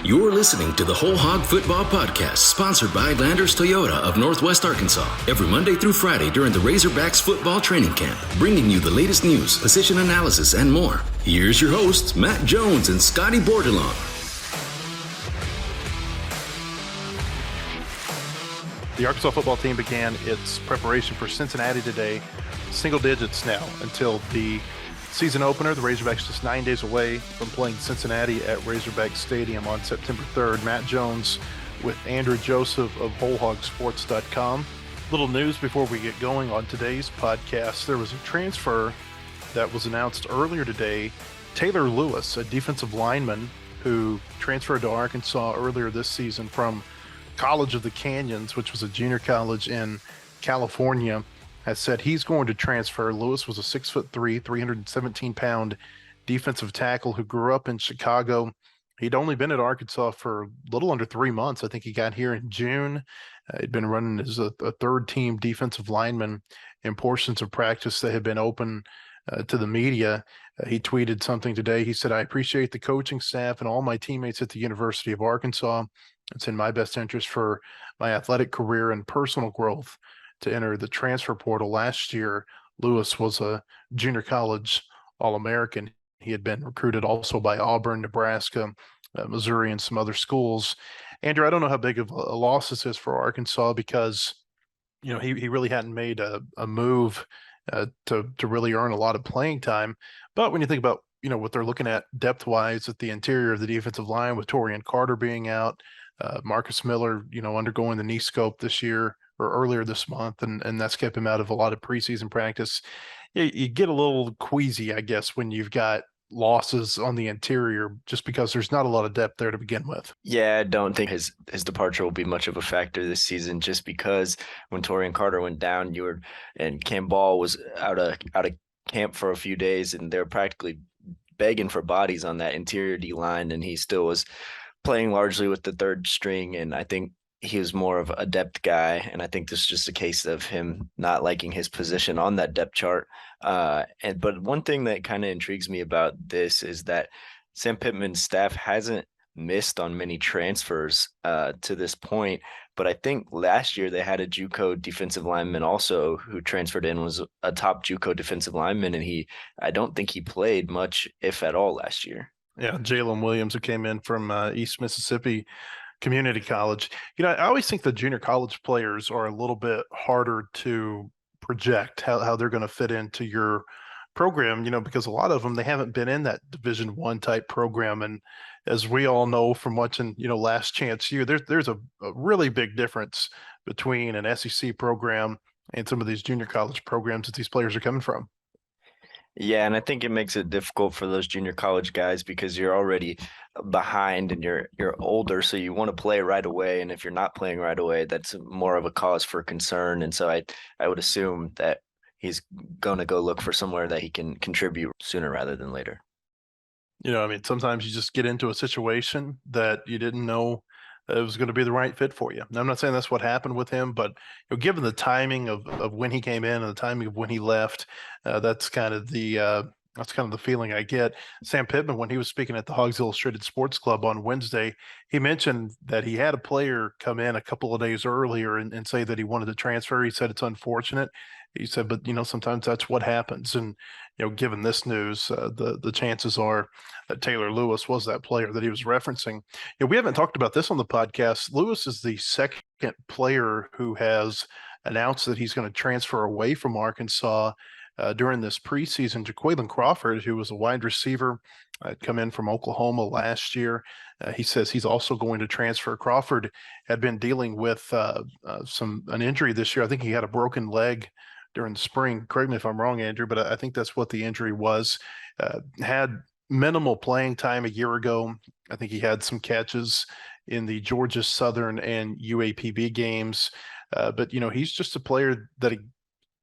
You're listening to the Whole Hog Football Podcast, sponsored by Landers Toyota of Northwest Arkansas. Every Monday through Friday during the Razorbacks football training camp, bringing you the latest news, position analysis, and more. Here's your hosts, Matt Jones and Scotty Bordelon. The Arkansas football team began its preparation for Cincinnati today, single digits now until the season opener. The Razorbacks just 9 days away from playing Cincinnati at Razorback Stadium on September 3rd. Matt Jones with Andrew Joseph of WholeHogSports.com. Little news before we get going on today's podcast. There was a transfer that was announced earlier today. Taylor Lewis, a defensive lineman who transferred to Arkansas earlier this season from College of the Canyons, which was a junior college in California, has said he's going to transfer. Lewis was a 6'3", 317-pound defensive tackle who grew up in Chicago. He'd only been at Arkansas for a little under 3 months. I think he got here in June. He'd been running as a third-team defensive lineman in portions of practice that had been open to the media. He tweeted something today. He said, "I appreciate the coaching staff and all my teammates at the University of Arkansas. It's in my best interest for my athletic career and personal growth to enter the transfer portal." Last year, Lewis was a junior college All-American. He had been recruited also by Auburn, Nebraska, Missouri, and some other schools. Andrew, I don't know how big of a loss this is for Arkansas because, you know, he really hadn't made a move to really earn a lot of playing time. But when you think about, you know, what they're looking at depth-wise at the interior of the defensive line with Torian Carter being out, Marcus Miller, you know, undergoing the knee scope this year or earlier this month, and that's kept him out of a lot of preseason practice. You get a little queasy, I guess, when you've got losses on the interior just because there's not a lot of depth there to begin with. Yeah, I don't think his departure will be much of a factor this season just because when Torian Carter went down, and Cam Ball was out of camp for a few days, and they're practically begging for bodies on that interior D line, and he still was playing largely with the third string, and I think he was more of a depth guy, and I think this is just a case of him not liking his position on that depth chart. But one thing that kind of intrigues me about this is that Sam Pittman's staff hasn't missed on many transfers to this point, but I think last year they had a JUCO defensive lineman also who transferred in, was a top JUCO defensive lineman, and I don't think he played much, if at all, last year. Yeah, Jalen Williams, who came in from East Mississippi Community College. You know, I always think the junior college players are a little bit harder to project how they're going to fit into your program, you know, because a lot of them, they haven't been in that Division I type program. And as we all know from watching, you know, Last Chance U, there's a really big difference between an SEC program and some of these junior college programs that these players are coming from. Yeah, and I think it makes it difficult for those junior college guys because you're already behind and you're older, so you want to play right away. And if you're not playing right away, that's more of a cause for concern. And so I would assume that he's going to go look for somewhere that he can contribute sooner rather than later. You know, I mean, sometimes you just get into a situation that you didn't know it was going to be the right fit for you. Now, I'm not saying that's what happened with him, but you know, given the timing of when he came in and the timing of when he left, that's kind of the feeling I get. Sam Pittman, when he was speaking at the Hogs Illustrated Sports Club on Wednesday, he mentioned that he had a player come in a couple of days earlier and say that he wanted to transfer. He said it's unfortunate. He said, but, you know, sometimes that's what happens. And, you know, given this news, the chances are that Taylor Lewis was that player that he was referencing. You know, we haven't talked about this on the podcast. Lewis is the second player who has announced that he's going to transfer away from Arkansas during this preseason. Jaquelin Crawford, who was a wide receiver, had come in from Oklahoma last year. He says he's also going to transfer. Crawford had been dealing with an injury this year. I think he had a broken leg during the spring. Correct me if I'm wrong, Andrew, but I think that's what the injury was. Had minimal playing time a year ago. I think he had some catches in the Georgia Southern and UAPB games. But, you know, he's just a player that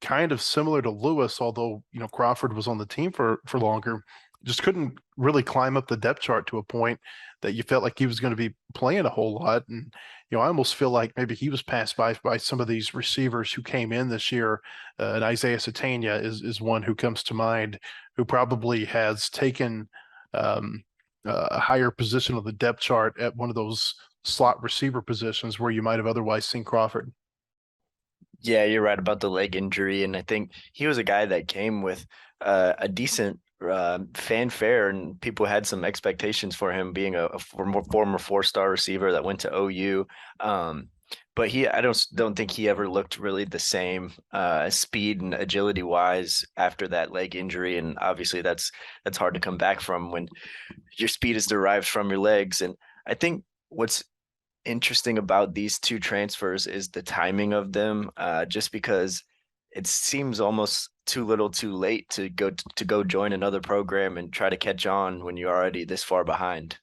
kind of similar to Lewis, although, you know, Crawford was on the team for longer, just couldn't really climb up the depth chart to a point that you felt like he was going to be playing a whole lot. And, you know, I almost feel like maybe he was passed by some of these receivers who came in this year. And Isaiah Satania is one who comes to mind, who probably has taken a higher position on the depth chart at one of those slot receiver positions where you might have otherwise seen Crawford. Yeah, you're right about the leg injury, and I think he was a guy that came with a decent fanfare, and people had some expectations for him being a former four-star receiver that went to OU. But I don't think he ever looked really the same speed and agility wise after that leg injury, and obviously that's hard to come back from when your speed is derived from your legs. And I think what's interesting about these two transfers is the timing of them, just because it seems almost too little too late to go join another program and try to catch on when you're already this far behind.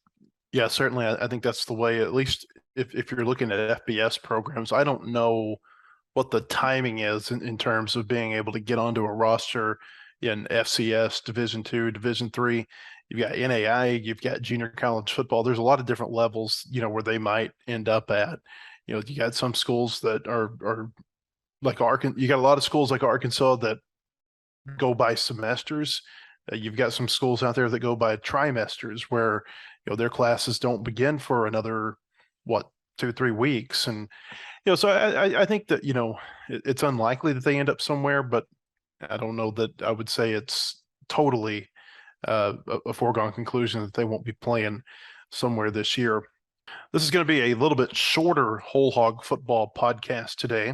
Yeah, certainly. I think that's the way, at least if you're looking at FBS programs. I don't know what the timing is in terms of being able to get onto a roster in FCS, Division II, Division III. You've got NAI, you've got junior college football. There's a lot of different levels, where they might end up at. You got some schools that are like Arkansas. You got a lot of schools like Arkansas that go by semesters. You've got some schools out there that go by trimesters, where their classes don't begin for another 2-3 weeks. And so I think that it's unlikely that they end up somewhere, but I don't know that I would say it's totally a foregone conclusion that they won't be playing somewhere this year. This is going to be a little bit shorter Whole Hog Football podcast today.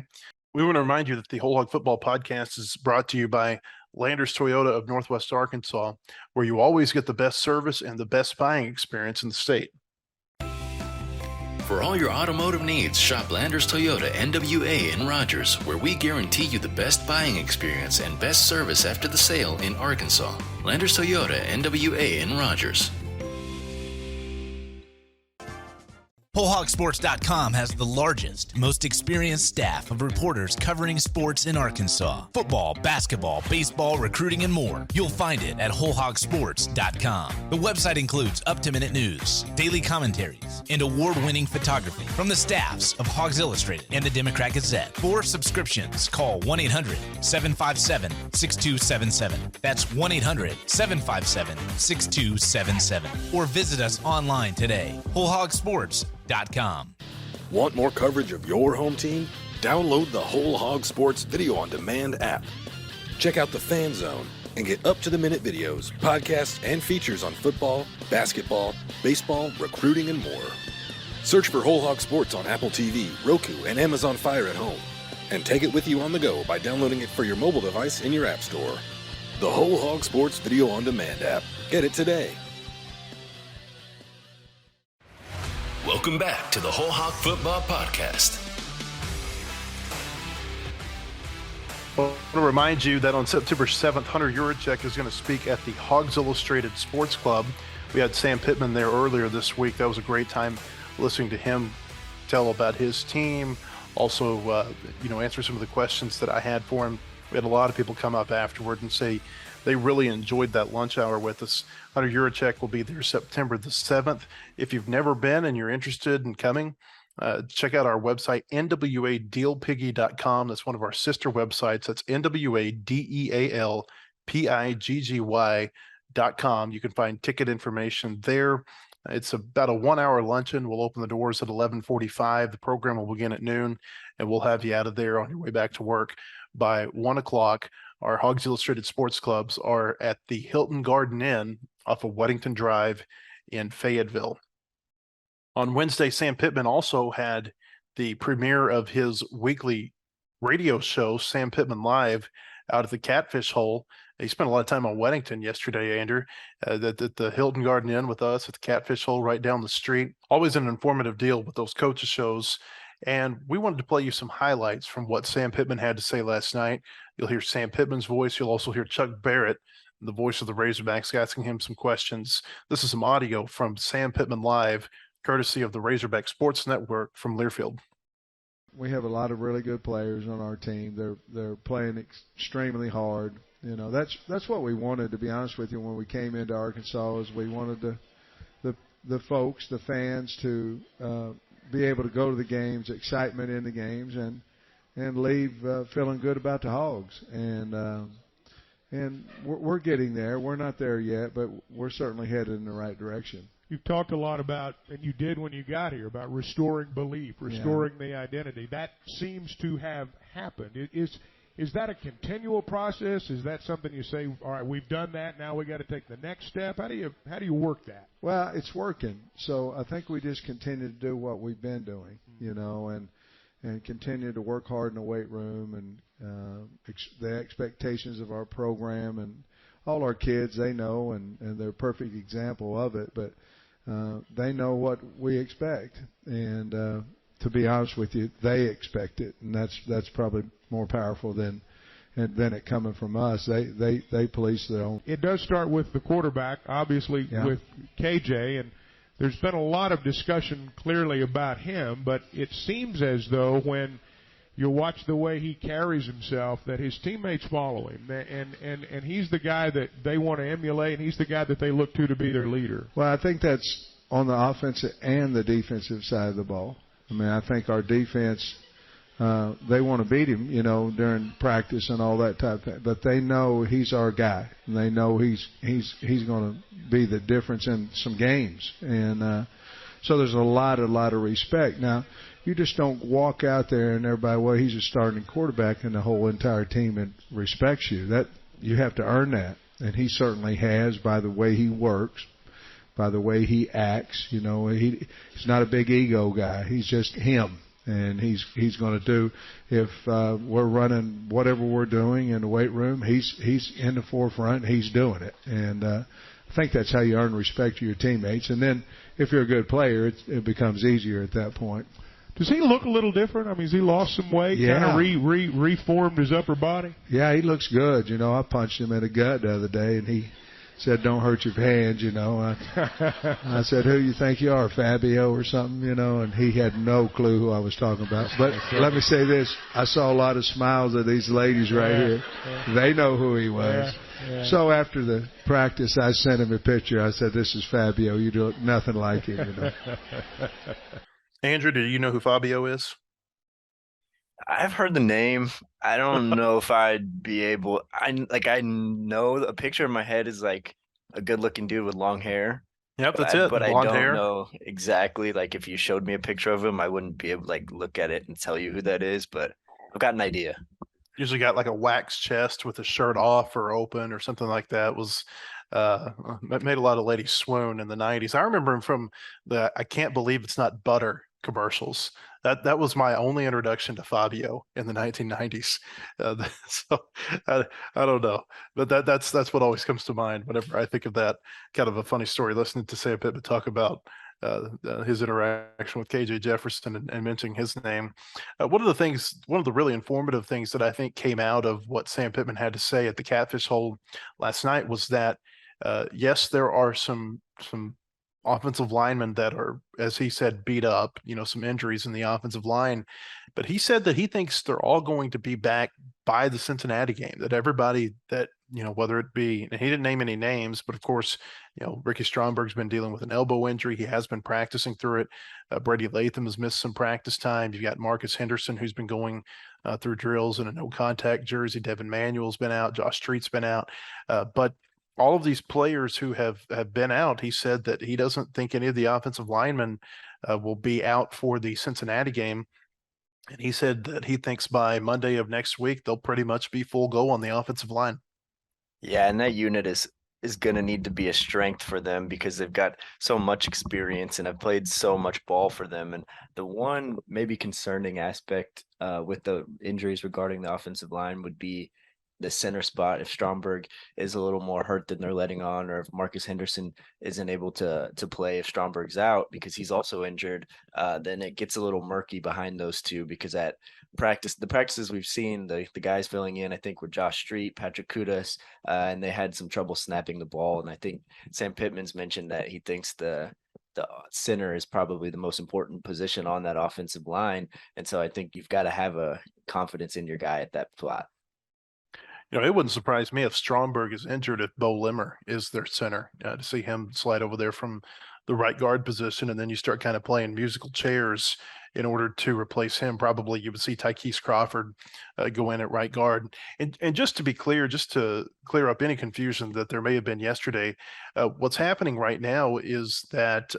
We want to remind you that the Whole Hog Football Podcast is brought to you by Landers Toyota of Northwest Arkansas, where you always get the best service and the best buying experience in the state. For all your automotive needs, shop Landers Toyota NWA in Rogers, where we guarantee you the best buying experience and best service after the sale in Arkansas. Landers Toyota NWA in Rogers. WholeHogSports.com has the largest, most experienced staff of reporters covering sports in Arkansas. Football, basketball, baseball, recruiting, and more. You'll find it at WholeHogSports.com. The website includes up-to-minute news, daily commentaries, and award-winning photography from the staffs of Hogs Illustrated and the Democrat Gazette. For subscriptions, call 1-800-757-6277. That's 1-800-757-6277. Or visit us online today. WholeHogSports.com. Want more coverage of your home team? Download the Whole Hog Sports Video on Demand app. Check out the Fan Zone and get up-to-the-minute videos, podcasts, and features on football, basketball, baseball, recruiting, and more. Search for Whole Hog Sports on Apple TV, Roku, and Amazon Fire at home. And take it with you on the go by downloading it for your mobile device in your app store. The Whole Hog Sports Video on Demand app. Get it today. Welcome back to the Whole Hog Football Podcast. I want to remind you that on September 7th, Hunter Yurachek is going to speak at the Hogs Illustrated Sports Club. We had Sam Pittman there earlier this week. That was a great time listening to him tell about his team. Also, answer some of the questions that I had for him. We had a lot of people come up afterward and say they really enjoyed that lunch hour with us. Hunter Yurachek will be there September the 7th. If you've never been and you're interested in coming, check out our website, nwadealpiggy.com. That's one of our sister websites. That's nwadealpiggy.com. You can find ticket information there. It's about a 1-hour luncheon. We'll open the doors at 11:45. The program will begin at noon, and we'll have you out of there on your way back to work by 1 o'clock. Our Hogs Illustrated Sports Clubs are at the Hilton Garden Inn off of Weddington Drive in Fayetteville. On Wednesday, Sam Pittman also had the premiere of his weekly radio show, Sam Pittman Live, out at the Catfish Hole. He spent a lot of time on Weddington yesterday, Andrew, at the Hilton Garden Inn with us at the Catfish Hole right down the street. Always an informative deal with those coaches shows. And we wanted to play you some highlights from what Sam Pittman had to say last night. You'll hear Sam Pittman's voice. You'll also hear Chuck Barrett, the voice of the Razorbacks, asking him some questions. This is some audio from Sam Pittman Live, courtesy of the Razorback Sports Network from Learfield. We have a lot of really good players on our team. They're playing extremely hard. That's what we wanted, to be honest with you, when we came into Arkansas. Is we wanted the folks, the fans, to be able to go to the games, excitement in the games, and leave feeling good about the Hogs. And And we're getting there. We're not there yet, but we're certainly headed in the right direction. You've talked a lot about, and you did when you got here, about restoring belief, restoring the identity. That seems to have happened. Is that a continual process? Is that something you say, all right, we've done that, now we got to take the next step? How do you work that? Well, it's working. So I think we just continue to do what we've been doing, and continue to work hard in the weight room, and the expectations of our program, and all our kids, they know, and they're a perfect example of it, but they know what we expect, and to be honest with you, they expect it, and that's probably more powerful than it coming from us. They police their own. It does start with the quarterback, obviously, with KJ, and there's been a lot of discussion clearly about him, but it seems as though when you watch the way he carries himself that his teammates follow him, and he's the guy that they want to emulate, and he's the guy that they look to be their leader. Well, I think that's on the offensive and the defensive side of the ball. I mean, I think our defense, they want to beat him, during practice and all that type of thing. But they know he's our guy, and they know he's going to be the difference in some games. And so there's a lot of respect. Now, you just don't walk out there and everybody, well, he's a starting quarterback, and the whole entire team respects you. That you have to earn that, and he certainly has by the way he works, by the way he acts. He's not a big ego guy. He's just him. And he's going to do, if we're running whatever we're doing in the weight room, he's in the forefront, he's doing it. And I think that's how you earn respect to your teammates. And then if you're a good player, it becomes easier at that point. Does he look a little different? I mean, has he lost some weight, kind of reformed his upper body? Yeah, he looks good. I punched him in the gut the other day, and he said, "Don't hurt your hands," I said, "Who you think you are, Fabio or something?" And he had no clue who I was talking about. But let me say this: I saw a lot of smiles of these ladies right here. Yeah. They know who he was. Yeah. So after the practice, I sent him a picture. I said, "This is Fabio. You look nothing like him." Andrew, do you know who Fabio is? I've heard the name. I don't know if I'd be able. I know a picture in my head is like a good-looking dude with long hair. Yep, that's it. But Blonde I don't hair. know exactly. Like if you showed me a picture of him, I wouldn't be able to look at it and tell you who that is. But I've got an idea. Usually got like a wax chest with his shirt off or open or something like that. Was made a lot of ladies swoon in the 90s. I remember him from the "I Can't Believe It's Not Butter" commercials. That was my only introduction to Fabio in the 1990s. So I don't know, but that's what always comes to mind whenever I think of that. Kind of a funny story listening to Sam Pittman talk about his interaction with KJ Jefferson and mentioning his name. One of the really informative things that I think came out of what Sam Pittman had to say at the Catfish Hole last night was that yes, there are some offensive linemen that are, as he said, beat up, some injuries in the offensive line. But he said that he thinks they're all going to be back by the Cincinnati game, that everybody that, whether it be, and he didn't name any names, but of course, Ricky Stromberg's been dealing with an elbow injury. He has been practicing through it. Brady Latham has missed some practice time. You've got Marcus Henderson, who's been going through drills in a no-contact jersey. Devin Manuel's been out. Josh Street's been out. But all of these players who have been out, he said that he doesn't think any of the offensive linemen will be out for the Cincinnati game. And he said that he thinks by Monday of next week, they'll pretty much be full go on the offensive line. Yeah, and that unit is going to need to be a strength for them because they've got so much experience and have played so much ball for them. And the one maybe concerning aspect with the injuries regarding the offensive line would be the center spot. If Stromberg is a little more hurt than they're letting on, or if Marcus Henderson isn't able to play, if Stromberg's out because he's also injured, then it gets a little murky behind those two, because at the practices we've seen, the guys filling in, I think, were Josh Street, Patrick Kudas, and they had some trouble snapping the ball. And I think Sam Pittman's mentioned that he thinks the center is probably the most important position on that offensive line. And so I think you've got to have a confidence in your guy at that spot. It wouldn't surprise me if Stromberg is injured if Bo Limmer is their center, to see him slide over there from the right guard position, and then you start kind of playing musical chairs in order to replace him. Probably you would see Jaquelin Crawford go in at right guard. And just to be clear, just to clear up any confusion that there may have been yesterday, what's happening right now is that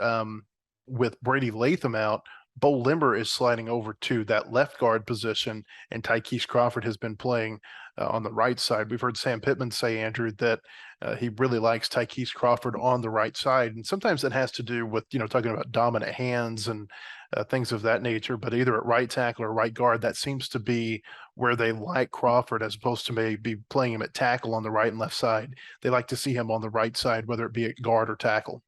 with Brady Latham out, Bo Limber is sliding over to that left guard position, and Jaquelin Crawford has been playing on the right side. We've heard Sam Pittman say, Andrew, that he really likes Jaquelin Crawford on the right side, and sometimes that has to do with talking about dominant hands and things of that nature. But either at right tackle or right guard, that seems to be where they like Crawford, as opposed to maybe playing him at tackle on the right and left side. They like to see him on the right side, whether it be at guard or tackle.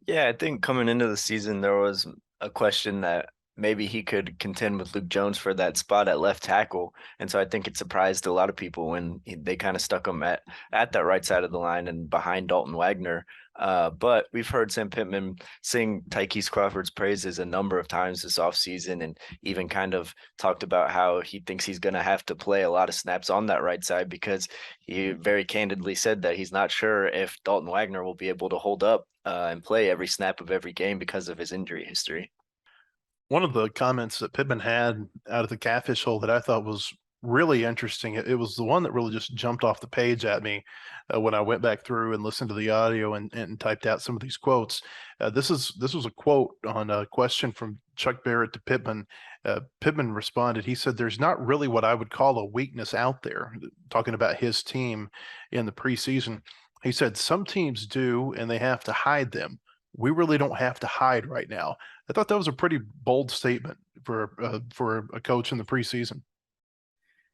Yeah, I think coming into the season, there was a question that maybe he could contend with Luke Jones for that spot at left tackle. And so I think it surprised a lot of people when they kind of stuck him at that right side of the line and behind Dalton Wagner. But we've heard Sam Pittman sing Jaquelin Crawford's praises a number of times this offseason, and even kind of talked about how he thinks he's going to have to play a lot of snaps on that right side, because he very candidly said that he's not sure if Dalton Wagner will be able to hold up and play every snap of every game because of his injury history. One of the comments that Pittman had out of the catfish hole that I thought was really interesting, it was the one that really just jumped off the page at me when I went back through and listened to the audio and typed out some of these quotes. This was a quote on a question from Chuck Barrett to Pittman. Pittman responded, he said, "There's not really what I would call a weakness out there," talking about his team in the preseason. He said, "Some teams do, and they have to hide them. We really don't have to hide right now." I thought that was a pretty bold statement for a coach in the preseason.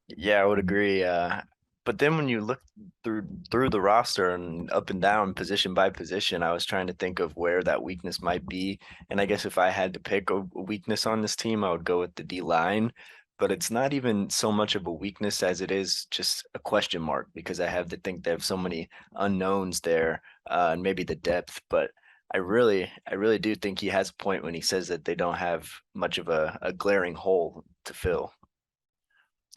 Yeah, I would agree. But then when you look through the roster and up and down, position by position, I was trying to think of where that weakness might be. And I guess if I had to pick a weakness on this team, I would go with the D-line. But it's not even so much of a weakness as it is just a question mark, because I have to think they have so many unknowns there, and maybe the depth. But I really do think he has a point when he says that they don't have much of a glaring hole to fill.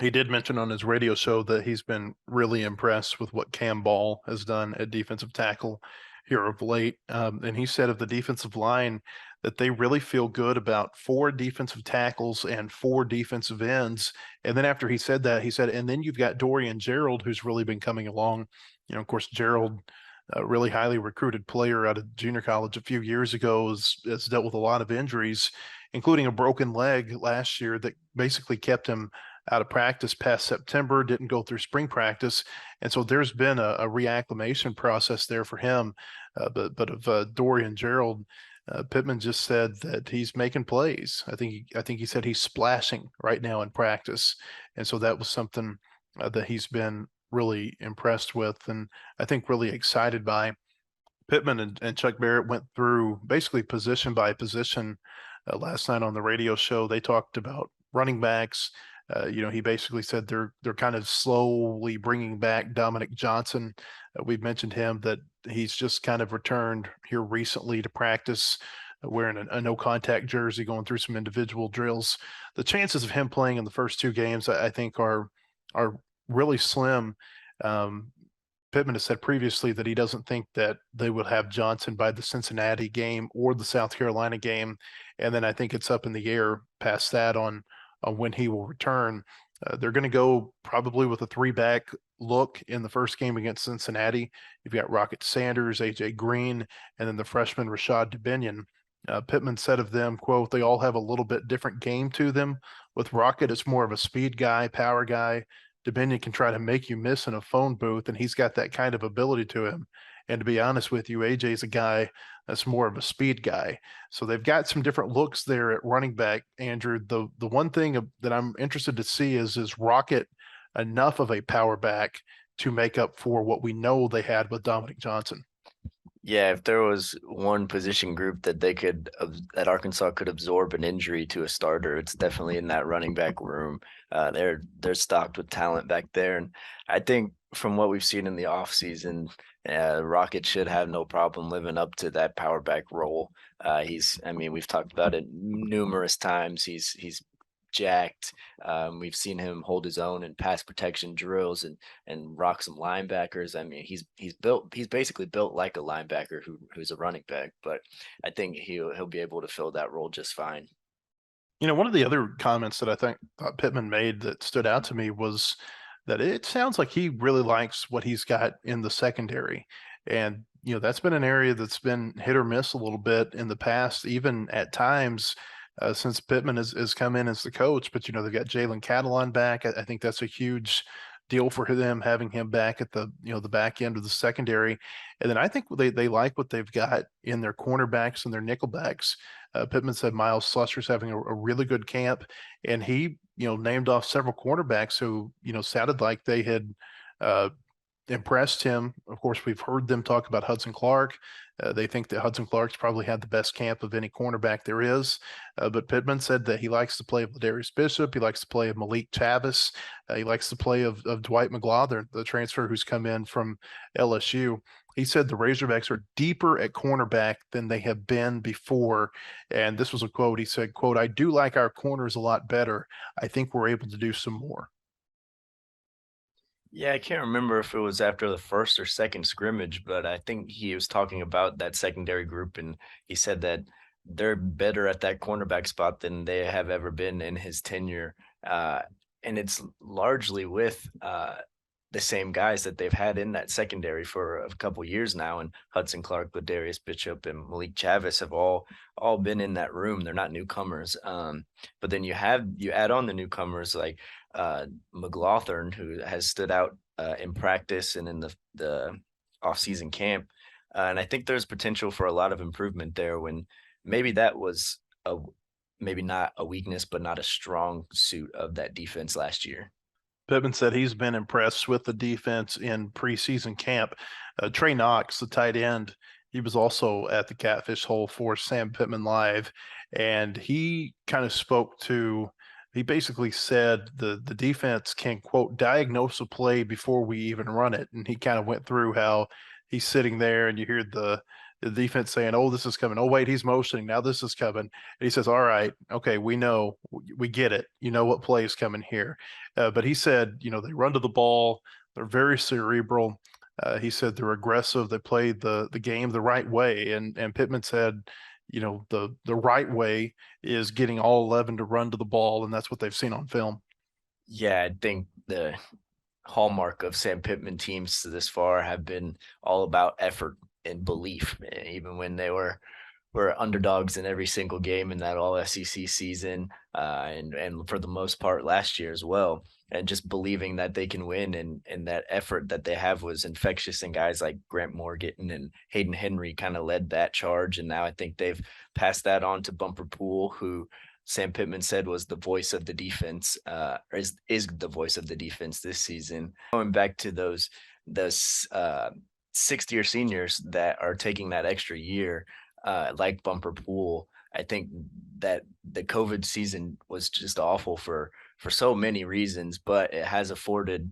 He did mention on his radio show that he's been really impressed with what Cam Ball has done at defensive tackle here of late. And he said of the defensive line that they really feel good about 4 defensive tackles and 4 defensive ends. And then after he said that, he said, and then you've got Dorian Gerald, who's really been coming along. Of course, Gerald, a really highly recruited player out of junior college a few years ago, has dealt with a lot of injuries, including a broken leg last year that basically kept him out of practice past September, didn't go through spring practice. And so there's been a reacclimation process there for him. But of Dorian Gerald, Pittman just said that he's making plays. I think he said he's splashing right now in practice. And so that was something that he's been really impressed with, and I think really excited by. Pittman and Chuck Barrett went through basically position by position last night on the radio show. They talked about running backs. He basically said they're kind of slowly bringing back Dominic Johnson. We've mentioned him, that he's just kind of returned here recently to practice, wearing a no contact jersey, going through some individual drills. The chances of him playing in the first 2 games, I think, are really slim. Pittman has said previously that he doesn't think that they would have Johnson by the Cincinnati game or the South Carolina game. And then I think it's up in the air past that on when he will return. They're going to go probably with a 3-back look in the first game against Cincinnati. You've got Rocket Sanders, AJ Green, and then the freshman Rashad Dubinion. Pittman said of them, quote, "They all have a little bit different game to them. With Rocket, it's more of a speed guy, power guy. Dubinion can try to make you miss in a phone booth, and he's got that kind of ability to him. And to be honest with you, AJ is a guy that's more of a speed guy." So they've got some different looks there at running back, Andrew. The one thing that I'm interested to see is Rocket enough of a power back to make up for what we know they had with Dominic Johnson? Yeah, if there was one position group that that Arkansas could absorb an injury to a starter, it's definitely in that running back room. They're stocked with talent back there, and I think from what we've seen in the offseason, Rocket should have no problem living up to that power back role. We've talked about it numerous times. He's jacked. We've seen him hold his own in pass protection drills and rock some linebackers. I mean, he's basically built like a linebacker who's a running back, but I think he'll be able to fill that role just fine. One of the other comments that I thought Pittman made that stood out to me was that it sounds like he really likes what he's got in the secondary. And, that's been an area that's been hit or miss a little bit in the past, even at times since Pittman has come in as the coach. But, they've got Jaquelin back. I think that's a huge deal for them, having him back at the back end of the secondary. And then I think they like what they've got in their cornerbacks and their nickelbacks. Pittman said Miles Slusher's having a really good camp, and he named off several cornerbacks who sounded like they had impressed him. Of course, we've heard them talk about Hudson Clark. They think that Hudson Clark's probably had the best camp of any cornerback there is. But Pittman said that he likes to play of Ladarius Bishop. He likes to play of Malik Chavis. He likes to play of Dwight McGlothern, the transfer who's come in from LSU. He said the Razorbacks are deeper at cornerback than they have been before. And this was a quote. He said, quote, "I do like our corners a lot better. I think we're able to do some more." Yeah, I can't remember if it was after the first or second scrimmage, but I think he was talking about that secondary group, and he said that they're better at that cornerback spot than they have ever been in his tenure. And it's largely with the same guys that they've had in that secondary for a couple years now. And Hudson Clark, Ladarius Bishop, and Malik Chavis have all been in that room. They're not newcomers. But then you add on the newcomers like McGlothern, who has stood out in practice and in the off-season camp. And I think there's potential for a lot of improvement there, when maybe that was maybe not a weakness, but not a strong suit of that defense last year. Pittman said he's been impressed with the defense in preseason camp. Trey Knox, the tight end, he was also at the Catfish Hole for Sam Pittman Live, and he kind of he basically said the defense can, quote, diagnose a play before we even run it. And he kind of went through how he's sitting there and you hear the defense saying, "Oh, this is coming. Oh, wait, he's motioning. Now this is coming." And he says, "All right, okay, we know, we get it. You know what play is coming here." But he said, they run to the ball. They're very cerebral. He said they're aggressive. They play the game the right way. And Pittman said, the right way is getting all 11 to run to the ball, and that's what they've seen on film. Yeah, I think the hallmark of Sam Pittman teams this far have been all about effort and belief, even when they were underdogs in every single game in that all SEC season, and for the most part last year as well. And just believing that they can win, and that effort that they have was infectious. And guys like Grant Morgan and Hayden Henry kind of led that charge. And now I think they've passed that on to Bumper Poole, who Sam Pittman said was the voice of the defense, is the voice of the defense this season. Going back to those sixth-year seniors that are taking that extra year, like Bumper Poole, I think that the COVID season was just awful for so many reasons, but it has afforded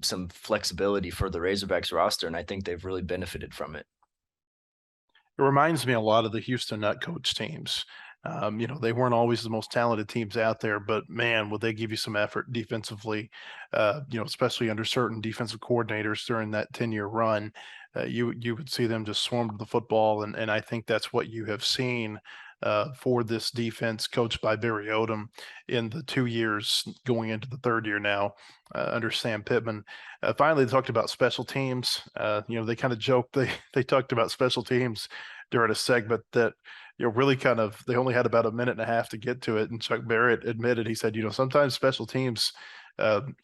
some flexibility for the Razorbacks roster, and I think they've really benefited from it. It reminds me a lot of the Houston Nutcoach teams. They weren't always the most talented teams out there, but man, would they give you some effort defensively, especially under certain defensive coordinators during that 10-year run. You would see them just swarm to the football, and I think that's what you have seen for this defense coached by Barry Odom in the 2 years going into the third year now under Sam Pittman. Finally, they talked about special teams. They kind of joked they talked about special teams during a segment that really they only had about a minute and a half to get to it. And Chuck Barrett admitted, he said, sometimes special teams,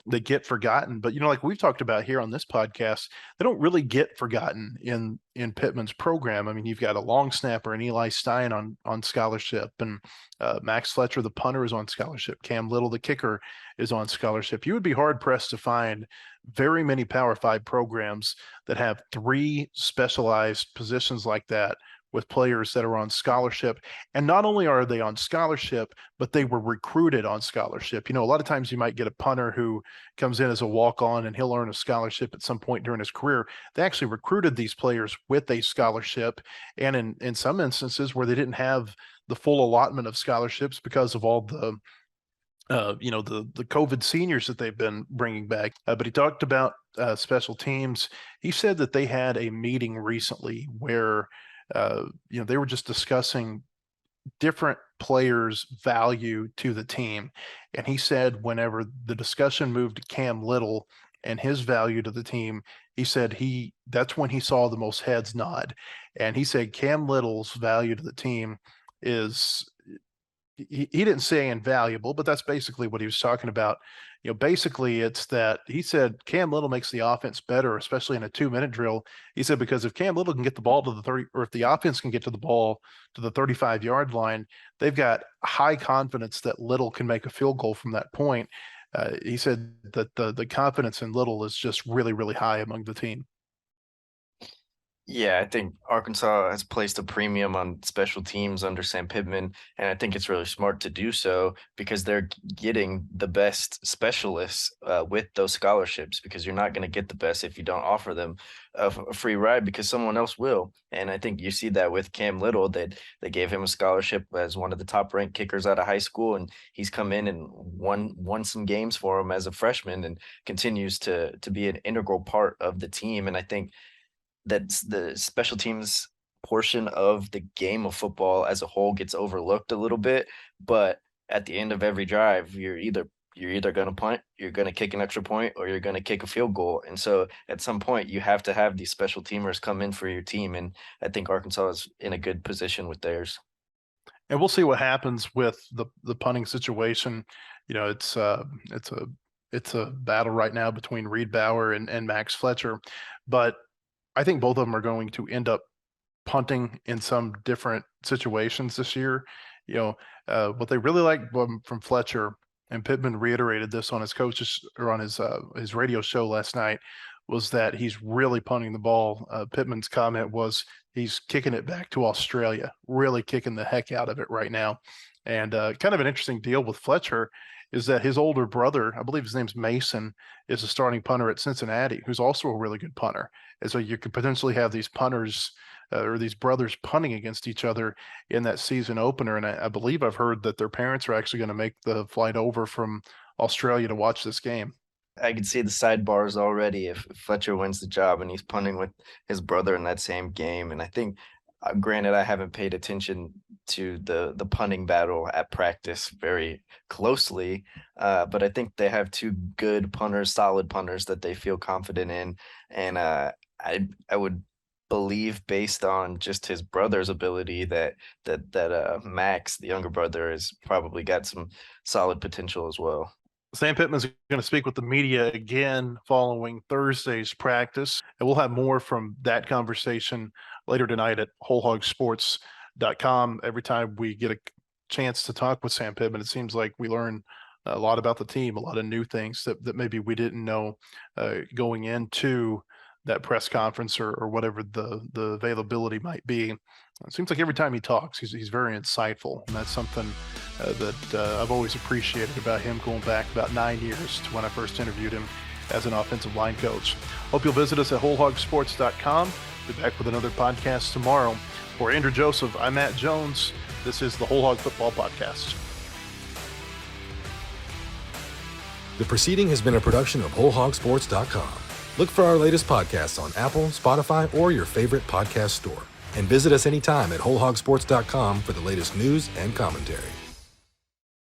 they get forgotten, but like we've talked about here on this podcast, they don't really get forgotten in Pittman's program. I mean, you've got a long snapper and Eli Stein on scholarship, and Max Fletcher, the punter, is on scholarship. Cam Little, the kicker, is on scholarship. You would be hard pressed to find very many Power 5 programs that have 3 specialized positions like that, with players that are on scholarship. And not only are they on scholarship, but they were recruited on scholarship. A lot of times you might get a punter who comes in as a walk-on and he'll earn a scholarship at some point during his career. They actually recruited these players with a scholarship. And in some instances where they didn't have the full allotment of scholarships because of all the the COVID seniors that they've been bringing back. But he talked about special teams. He said that they had a meeting recently where, they were just discussing different players' value to the team. And he said whenever the discussion moved to Cam Little and his value to the team, he said that's when he saw the most heads nod. And he said Cam Little's value to the team is, he didn't say invaluable, but that's basically what he was talking about. Basically it's that he said Cam Little makes the offense better, especially in a 2-minute drill. He said, because if Cam Little can get the ball to the 30, or if the offense can get to the ball to the 35-yard line, they've got high confidence that Little can make a field goal from that point. He said that the confidence in Little is just really, really high among the team. Yeah, I think Arkansas has placed a premium on special teams under Sam Pittman, and I think it's really smart to do so because they're getting the best specialists with those scholarships, because you're not going to get the best if you don't offer them a free ride, because someone else will. And I think you see that with Cam Little, that they gave him a scholarship as one of the top ranked kickers out of high school, and he's come in and won some games for him as a freshman and continues to be an integral part of the team. And I think that's the special teams portion of the game of football as a whole gets overlooked a little bit, but at the end of every drive, you're either going to punt, you're going to kick an extra point, or you're going to kick a field goal. And so at some point you have to have these special teamers come in for your team. And I think Arkansas is in a good position with theirs. And we'll see what happens with the punting situation. It's a battle right now between Reed Bauer and Max Fletcher, but I think both of them are going to end up punting in some different situations this year. What they really like from Fletcher, and Pittman reiterated this on his coaches or on his radio show last night, was that he's really punting the ball. Pittman's comment was he's kicking it back to Australia, really kicking the heck out of it right now. And kind of an interesting deal with Fletcher is that his older brother, I believe his name's Mason, is a starting punter at Cincinnati, who's also a really good punter. And so you could potentially have these punters or these brothers punting against each other in that season opener. And I believe I've heard that their parents are actually going to make the flight over from Australia to watch this game. I can see the sidebars already if Fletcher wins the job and he's punting with his brother in that same game. And I think, granted, I haven't paid attention to the punting battle at practice very closely, but I think they have two good punters, solid punters that they feel confident in. And I would believe, based on just his brother's ability, that Max, the younger brother, has probably got some solid potential as well. Sam Pittman's going to speak with the media again following Thursday's practice, and we'll have more from that conversation later tonight at wholehogsports.com. Every time we get a chance to talk with Sam Pittman, it seems like we learn a lot about the team, a lot of new things that maybe we didn't know going into that press conference or whatever the availability might be. It seems like every time he talks, he's very insightful, and that's something that I've always appreciated about him, going back about 9 years to when I first interviewed him as an offensive line coach. Hope you'll visit us at wholehogsports.com. Be back with another podcast tomorrow. For Andrew Joseph, I'm Matt Jones. This is the Whole Hog Football Podcast. The proceeding has been a production of wholehogsports.com. Look for our latest podcasts on Apple, Spotify, or your favorite podcast store. And visit us anytime at wholehogsports.com for the latest news and commentary.